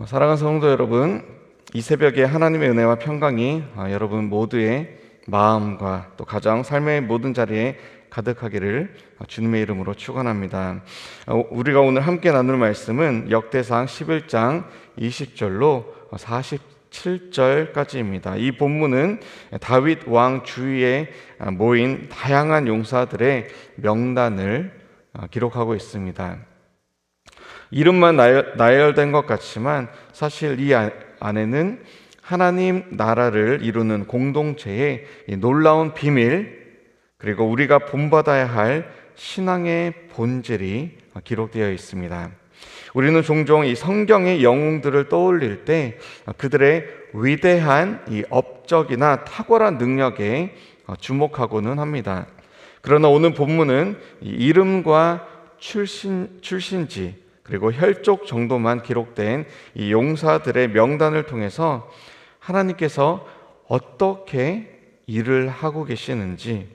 사랑하는 성도 여러분, 이 새벽에 하나님의 은혜와 평강이 여러분 모두의 마음과 또 가정, 삶의 모든 자리에 가득하기를 주님의 이름으로 축원합니다. 우리가 오늘 함께 나눌 말씀은 역대상 11장 20절로 47절까지입니다. 이 본문은 다윗 왕 주위에 모인 다양한 용사들의 명단을 기록하고 있습니다. 이름만 나열된 것 같지만 사실 이 안에는 하나님 나라를 이루는 공동체의 놀라운 비밀, 그리고 우리가 본받아야 할 신앙의 본질이 기록되어 있습니다. 우리는 종종 이 성경의 영웅들을 떠올릴 때 그들의 위대한 이 업적이나 탁월한 능력에 주목하고는 합니다. 그러나 오늘 본문은 이름과 출신지 그리고 혈족 정도만 기록된 이 용사들의 명단을 통해서 하나님께서 어떻게 일을 하고 계시는지,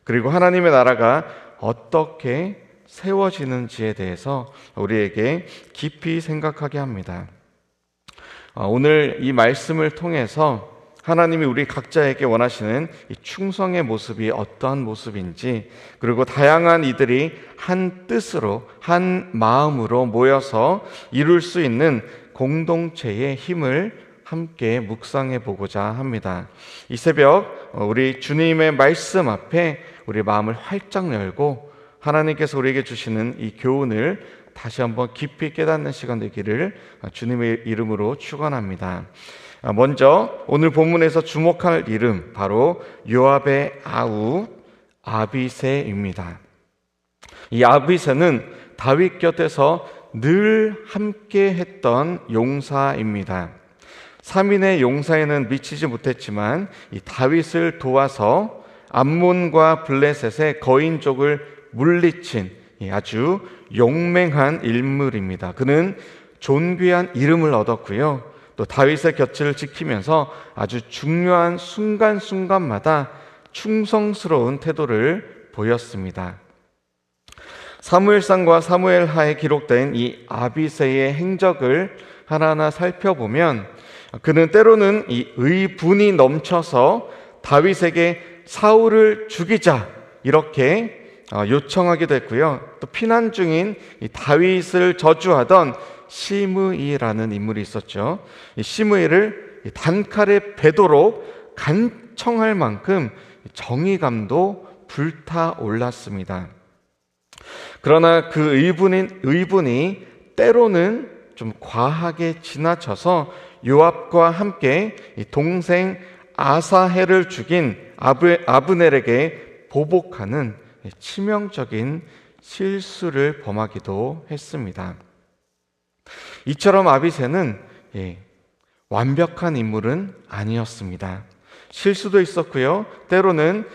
그리고 하나님의 나라가 어떻게 세워지는지에 대해서 우리에게 깊이 생각하게 합니다. 오늘 이 말씀을 통해서 하나님이 우리 각자에게 원하시는 이 충성의 모습이 어떠한 모습인지, 그리고 다양한 이들이 한 뜻으로 한 마음으로 모여서 이룰 수 있는 공동체의 힘을 함께 묵상해 보고자 합니다. 이 새벽 우리 주님의 말씀 앞에 우리 마음을 활짝 열고 하나님께서 우리에게 주시는 이 교훈을 다시 한번 깊이 깨닫는 시간 되기를 주님의 이름으로 축원합니다. 먼저 오늘 본문에서 주목할 이름, 바로 요압의 아우 아비새입니다. 이 아비새는 다윗 곁에서 늘 함께 했던 용사입니다. 3인의 용사에는 미치지 못했지만 이 다윗을 도와서 암몬과 블레셋의 거인족을 물리친 아주 용맹한 인물입니다. 그는 존귀한 이름을 얻었고요, 또 다윗의 곁을 지키면서 아주 중요한 순간순간마다 충성스러운 태도를 보였습니다. 사무엘상과 사무엘하에 기록된 이 아비새의 행적을 하나하나 살펴보면 그는 때로는 이 의분이 넘쳐서 다윗에게 사울을 죽이자 이렇게 요청하기도 했고요, 또 피난 중인 이 다윗을 저주하던 시므이라는 인물이 있었죠. 이 시므이를 단칼에 베도록 간청할 만큼 정의감도 불타올랐습니다. 그러나 그 의분이 때로는 좀 과하게 지나쳐서 요압과 함께 동생 아사헬을 죽인 아브넬에게 보복하는 치명적인 실수를 범하기도 했습니다. 이처럼 아비새는 완벽한 인물은 아니었습니다. 실수도 있었고요, 때로는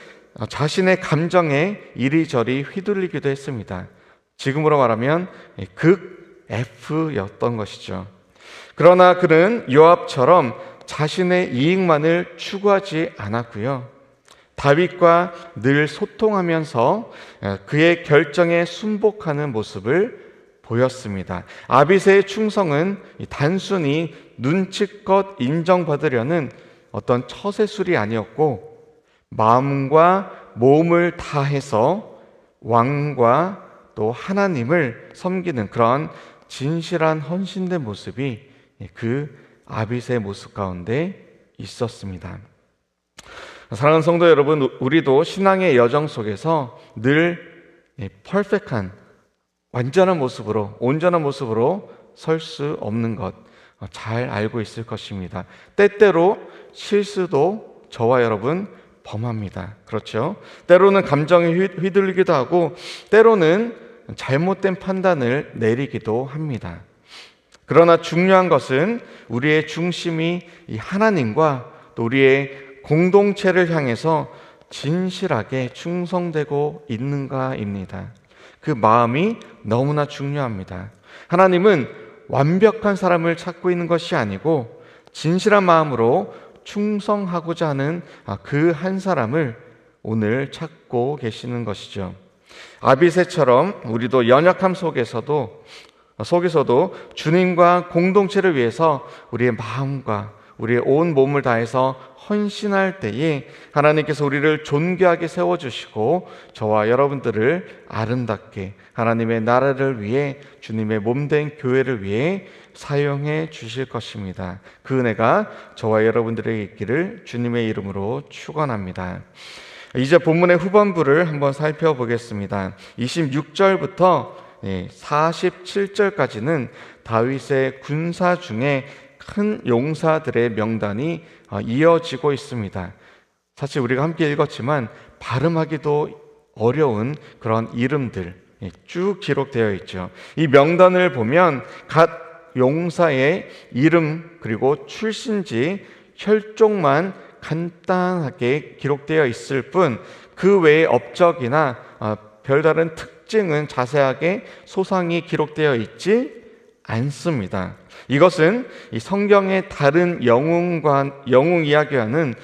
자신의 감정에 이리저리 휘둘리기도 했습니다. 지금으로 말하면 극 F였던 것이죠. 그러나 그는 요압처럼 자신의 이익만을 추구하지 않았고요, 다윗과 늘 소통하면서 그의 결정에 순복하는 모습을 보였습니다. 아비새의 충성은 단순히 눈치껏 인정받으려는 어떤 처세술이 아니었고, 마음과 몸을 다해서 왕과 또 하나님을 섬기는 그런 진실한 헌신된 모습이 그 아비새의 모습 가운데 있었습니다. 사랑하는 성도 여러분, 우리도 신앙의 여정 속에서 늘 퍼펙트한 완전한 모습으로, 온전한 모습으로 설 수 없는 것 잘 알고 있을 것입니다. 때때로 실수도 저와 여러분 범합니다. 그렇죠? 때로는 감정에 휘둘리기도 하고 때로는 잘못된 판단을 내리기도 합니다. 그러나 중요한 것은 우리의 중심이 이 하나님과 또 우리의 공동체를 향해서 진실하게 충성되고 있는가입니다. 그 마음이 너무나 중요합니다. 하나님은 완벽한 사람을 찾고 있는 것이 아니고 진실한 마음으로 충성하고자 하는 그 한 사람을 오늘 찾고 계시는 것이죠. 아비새처럼 우리도 연약함 속에서도 속에서도 주님과 공동체를 위해서 우리의 마음과 우리의 온 몸을 다해서 헌신할 때에 하나님께서 우리를 존귀하게 세워주시고 저와 여러분들을 아름답게 하나님의 나라를 위해 주님의 몸된 교회를 위해 사용해 주실 것입니다. 그 은혜가 저와 여러분들에게 있기를 주님의 이름으로 축원합니다. 이제 본문의 후반부를 한번 살펴보겠습니다. 26절부터 47절까지는 다윗의 군사 중에 큰 용사들의 명단이 이어지고 있습니다. 사실 우리가 함께 읽었지만 발음하기도 어려운 그런 이름들 쭉 기록되어 있죠. 이 명단을 보면 각 용사의 이름 그리고 출신지, 혈족만 간단하게 기록되어 있을 뿐 그 외의 업적이나 별다른 특징은 자세하게 소상히 기록되어 있지 않습니다. 이것은 이 성경의 다른 영웅 이야기와는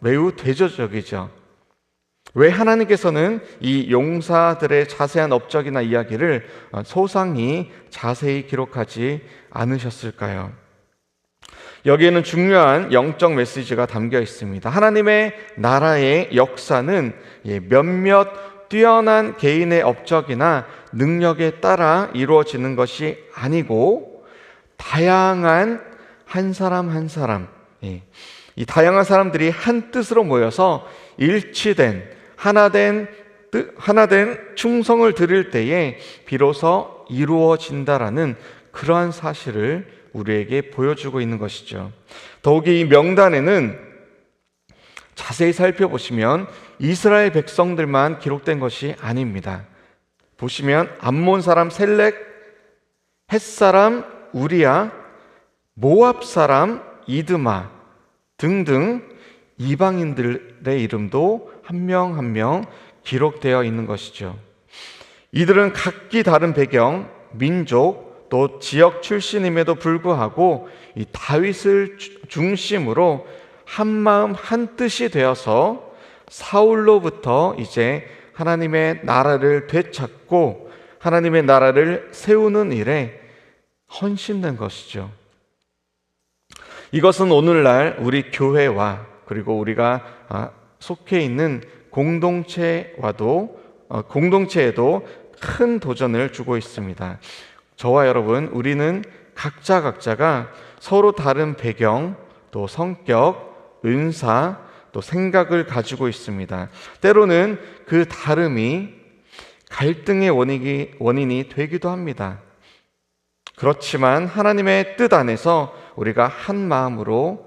매우 대조적이죠. 왜 하나님께서는 이 용사들의 자세한 업적이나 이야기를 소상히 자세히 기록하지 않으셨을까요? 여기에는 중요한 영적 메시지가 담겨 있습니다. 하나님의 나라의 역사는 몇몇 뛰어난 개인의 업적이나 능력에 따라 이루어지는 것이 아니고 다양한 한 사람 한 사람, 이 다양한 사람들이 한 뜻으로 모여서 일치된 하나된 충성을 드릴 때에 비로소 이루어진다라는 그러한 사실을 우리에게 보여주고 있는 것이죠. 더욱이 이 명단에는 자세히 살펴보시면 이스라엘 백성들만 기록된 것이 아닙니다. 보시면 암몬 사람 셀렉, 헷 사람 우리야, 모압 사람 이드마 등등 이방인들의 이름도 한 명 한 명 기록되어 있는 것이죠. 이들은 각기 다른 배경, 민족, 또 지역 출신임에도 불구하고 이 다윗을 중심으로 한 마음 한 뜻이 되어서 사울로부터 이제 하나님의 나라를 되찾고 하나님의 나라를 세우는 일에 헌신된 것이죠. 이것은 오늘날 우리 교회와 그리고 우리가 속해 있는 공동체에도 큰 도전을 주고 있습니다. 저와 여러분, 우리는 각자가 서로 다른 배경, 또 성격, 은사, 또 생각을 가지고 있습니다. 때로는 그 다름이 갈등의 원인이 되기도 합니다. 그렇지만 하나님의 뜻 안에서 우리가 한 마음으로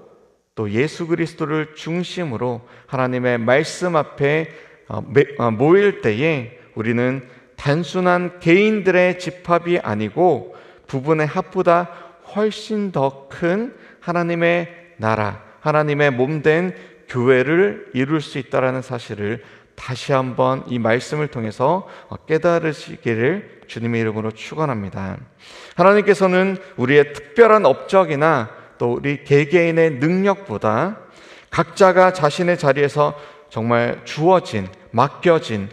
또 예수 그리스도를 중심으로 하나님의 말씀 앞에 모일 때에 우리는 단순한 개인들의 집합이 아니고 부분의 합보다 훨씬 더 큰 하나님의 나라, 하나님의 몸된 교회를 이룰 수 있다는 사실을 다시 한번 이 말씀을 통해서 깨달으시기를 주님의 이름으로 축원합니다. 하나님께서는 우리의 특별한 업적이나 또 우리 개개인의 능력보다 각자가 자신의 자리에서 정말 주어진, 맡겨진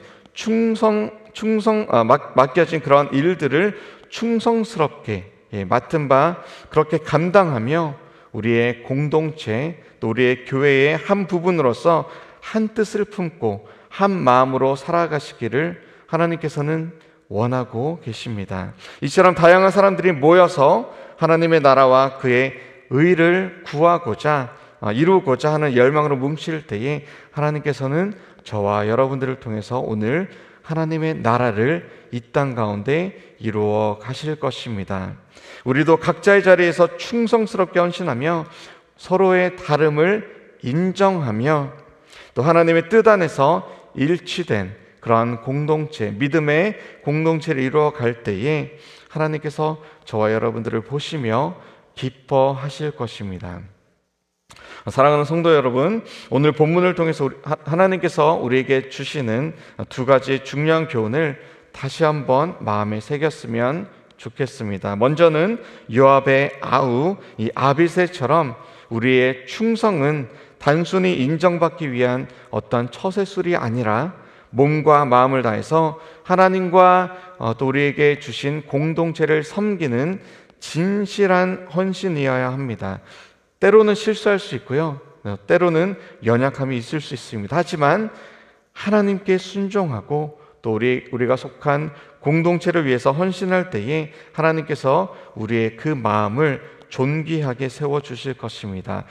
맡겨진 그런 일들을 충성스럽게 맡은 바 그렇게 감당하며 우리의 공동체 또 우리의 교회의 한 부분으로서 한 뜻을 품고 한 마음으로 살아가시기를 하나님께서는 원하고 계십니다. 이처럼 다양한 사람들이 모여서 하나님의 나라와 그의 의를 구하고자 이루고자 하는 열망으로 뭉칠 때에 하나님께서는 저와 여러분들을 통해서 오늘 하나님의 나라를 이 땅 가운데 이루어 가실 것입니다. 우리도 각자의 자리에서 충성스럽게 헌신하며 서로의 다름을 인정하며 또 하나님의 뜻 안에서 일치된 그러한 공동체, 믿음의 공동체를 이루어 갈 때에 하나님께서 저와 여러분들을 보시며 기뻐하실 것입니다. 사랑하는 성도 여러분, 오늘 본문을 통해서 하나님께서 우리에게 주시는 두 가지 중요한 교훈을 다시 한번 마음에 새겼으면 좋겠습니다. 먼저는 요압의 아우 이 아비새처럼 우리의 충성은 단순히 인정받기 위한 어떤 처세술이 아니라 몸과 마음을 다해서 하나님과 또 우리에게 주신 공동체를 섬기는 진실한 헌신이어야 합니다. 때로는 실수할 수 있고요. 때로는 연약함이 있을 수 있습니다. 하지만 하나님께 순종하고 또 우리가 속한 공동체를 위해서 헌신할 때에 하나님께서 우리의 그 마음을 존귀하게 세워주실 것입니다.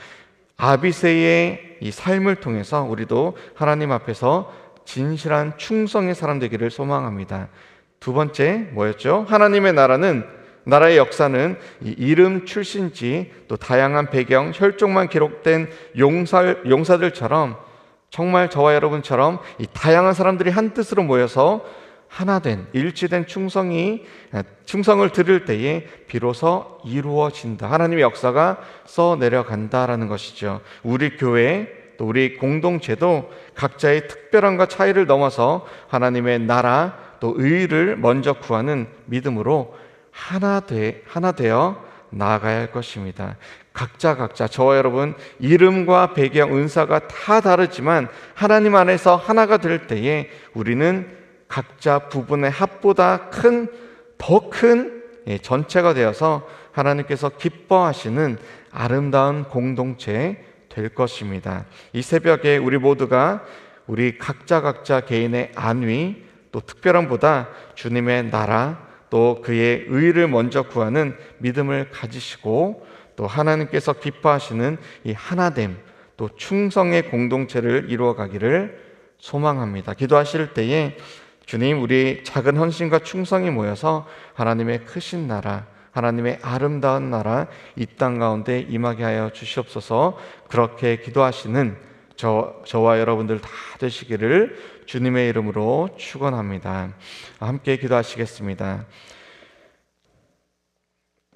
아비새의 이 삶을 통해서 우리도 하나님 앞에서 진실한 충성의 사람 되기를 소망합니다. 두 번째 뭐였죠? 하나님의 나라의 역사는 이 이름, 출신지, 또 다양한 배경, 혈족만 기록된 용사들처럼 정말 저와 여러분처럼 이 다양한 사람들이 한 뜻으로 모여서 하나된 일치된 충성을 들을 때에 비로소 이루어진다. 하나님의 역사가 써 내려간다라는 것이죠. 우리 교회 또 우리 공동체도 각자의 특별함과 차이를 넘어서 하나님의 나라 또 의를 먼저 구하는 믿음으로 하나 되어 나아가야 할 것입니다. 각자 저와 여러분 이름과 배경, 은사가 다 다르지만 하나님 안에서 하나가 될 때에 우리는 각자 부분의 합보다 더 큰 전체가 되어서 하나님께서 기뻐하시는 아름다운 공동체 될 것입니다. 이 새벽에 우리 모두가 우리 각자 개인의 안위 또 특별함보다 주님의 나라 또 그의 의를 먼저 구하는 믿음을 가지시고 또 하나님께서 기뻐하시는 이 하나됨 또 충성의 공동체를 이루어가기를 소망합니다. 기도하실 때에 주님, 우리 작은 헌신과 충성이 모여서 하나님의 크신 나라, 하나님의 아름다운 나라 이 땅 가운데 임하게 하여 주시옵소서. 그렇게 기도하시는 저와 여러분들 다 되시기를 주님의 이름으로 축원합니다. 함께 기도하시겠습니다.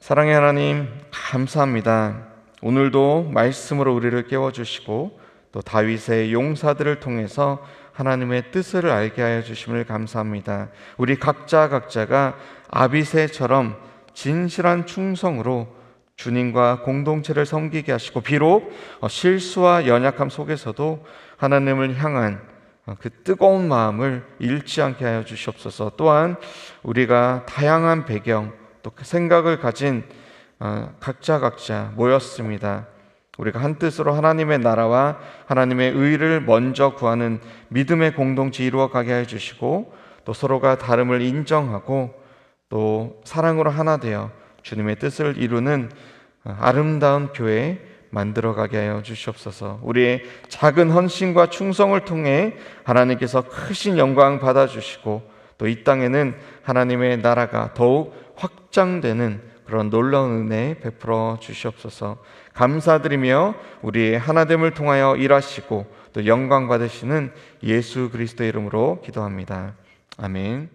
사랑의 하나님, 감사합니다. 오늘도 말씀으로 우리를 깨워주시고 또 다윗의 용사들을 통해서 하나님의 뜻을 알게 하여 주심을 감사합니다. 우리 각자가 아비새처럼 진실한 충성으로 주님과 공동체를 섬기게 하시고 비록 실수와 연약함 속에서도 하나님을 향한 그 뜨거운 마음을 잃지 않게 하여 주시옵소서. 또한 우리가 다양한 배경 또 그 생각을 가진 각자 모였습니다. 우리가 한 뜻으로 하나님의 나라와 하나님의 의를 먼저 구하는 믿음의 공동체 이루어가게 하여 주시고 또 서로가 다름을 인정하고 또 사랑으로 하나 되어 주님의 뜻을 이루는 아름다운 교회 만들어가게 하여 주시옵소서. 우리의 작은 헌신과 충성을 통해 하나님께서 크신 영광 받아주시고 또 이 땅에는 하나님의 나라가 더욱 확장되는 그런 놀라운 은혜 베풀어 주시옵소서. 감사드리며 우리의 하나됨을 통하여 일하시고 또 영광 받으시는 예수 그리스도의 이름으로 기도합니다. 아멘.